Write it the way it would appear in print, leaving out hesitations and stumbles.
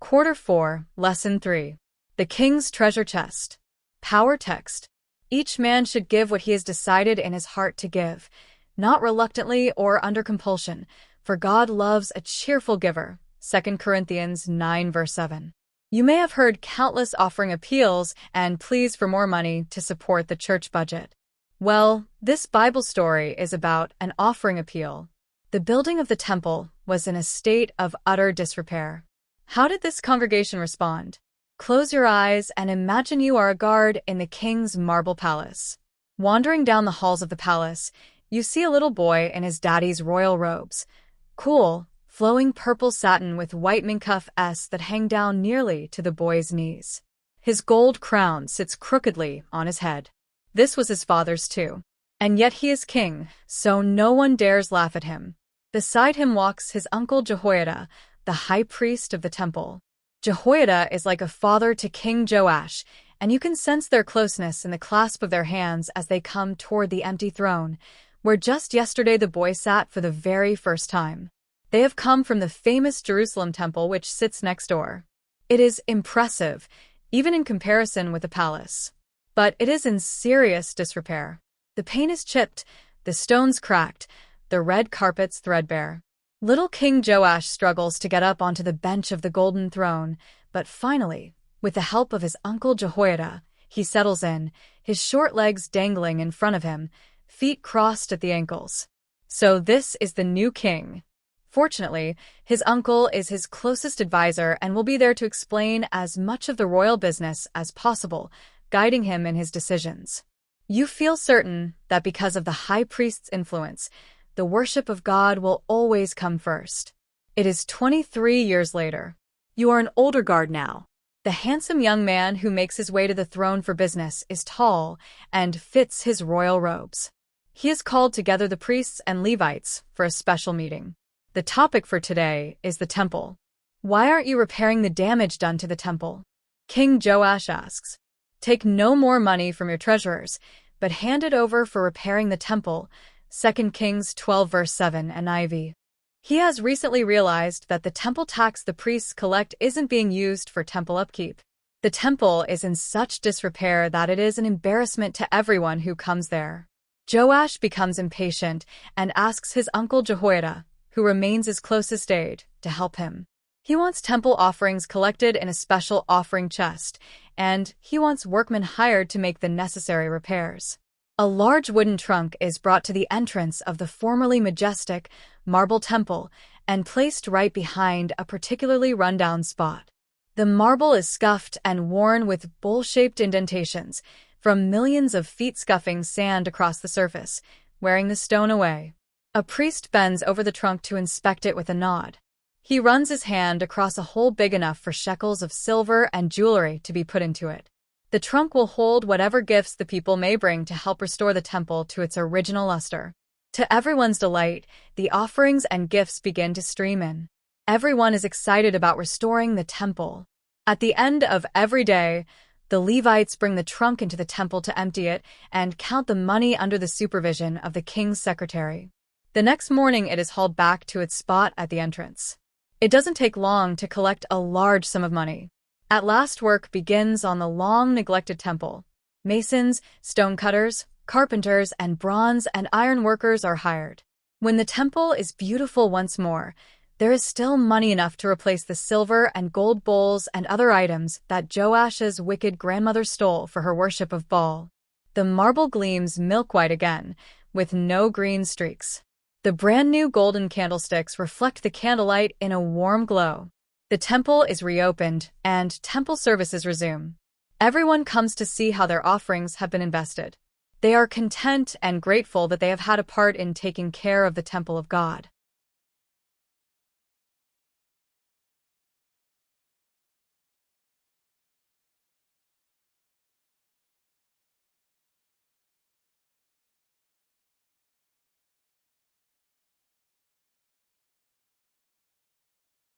Quarter 4, Lesson 3. The King's Treasure Chest. Power Text. Each man should give what he has decided in his heart to give, not reluctantly or under compulsion, for God loves a cheerful giver. 2 Corinthians 9 verse 7. You may have heard countless offering appeals and pleas for more money to support the church budget. Well, this Bible story is about an offering appeal. The building of the temple was in a state of utter disrepair. How did this congregation respond? Close your eyes and imagine you are a guard in the king's marble palace. Wandering down the halls of the palace, you see a little boy in his daddy's royal robes. Cool, flowing purple satin with white mincuffs that hang down nearly to the boy's knees. His gold crown sits crookedly on his head. This was his father's too. And yet he is king, so no one dares laugh at him. Beside him walks his uncle Jehoiada, the high priest of the temple. Jehoiada is like a father to King Joash, and you can sense their closeness in the clasp of their hands as they come toward the empty throne, where just yesterday the boy sat for the very first time. They have come from the famous Jerusalem temple which sits next door. It is impressive, even in comparison with the palace. But it is in serious disrepair. The paint is chipped, the stones cracked, the red carpets threadbare. Little King Joash struggles to get up onto the bench of the golden throne, but finally, with the help of his uncle Jehoiada, he settles in, his short legs dangling in front of him, feet crossed at the ankles. So this is the new king. Fortunately, his uncle is his closest advisor and will be there to explain as much of the royal business as possible, guiding him in his decisions. You feel certain that because of the high priest's influence, the worship of God will always come first. It is 23 years later. You are an older guard now. The handsome young man who makes his way to the throne for business is tall and fits his royal robes. He has called together the priests and Levites for a special meeting. The topic for today is the temple. Why aren't you repairing the damage done to the temple? King Joash asks. Take no more money from your treasurers, but hand it over for repairing the temple. 2 Kings 12 verse 7 NIV. He has recently realized that the temple tax the priests collect isn't being used for temple upkeep. The temple is in such disrepair that it is an embarrassment to everyone who comes there. Joash becomes impatient and asks his uncle Jehoiada, who remains his closest aide, to help him. He wants temple offerings collected in a special offering chest, and he wants workmen hired to make the necessary repairs. A large wooden trunk is brought to the entrance of the formerly majestic marble temple and placed right behind a particularly rundown spot. The marble is scuffed and worn with bowl-shaped indentations from millions of feet scuffing sand across the surface, wearing the stone away. A priest bends over the trunk to inspect it with a nod. He runs his hand across a hole big enough for shekels of silver and jewelry to be put into it. The trunk will hold whatever gifts the people may bring to help restore the temple to its original luster. To everyone's delight, the offerings and gifts begin to stream in. Everyone is excited about restoring the temple. At the end of every day, the Levites bring the trunk into the temple to empty it and count the money under the supervision of the king's secretary. The next morning it is hauled back to its spot at the entrance. It doesn't take long to collect a large sum of money. At last work begins on the long-neglected temple. Masons, stonecutters, carpenters, and bronze and iron workers are hired. When the temple is beautiful once more, there is still money enough to replace the silver and gold bowls and other items that Joash's wicked grandmother stole for her worship of Baal. The marble gleams milk-white again, with no green streaks. The brand-new golden candlesticks reflect the candlelight in a warm glow. The temple is reopened, and temple services resume. Everyone comes to see how their offerings have been invested. They are content and grateful that they have had a part in taking care of the temple of God.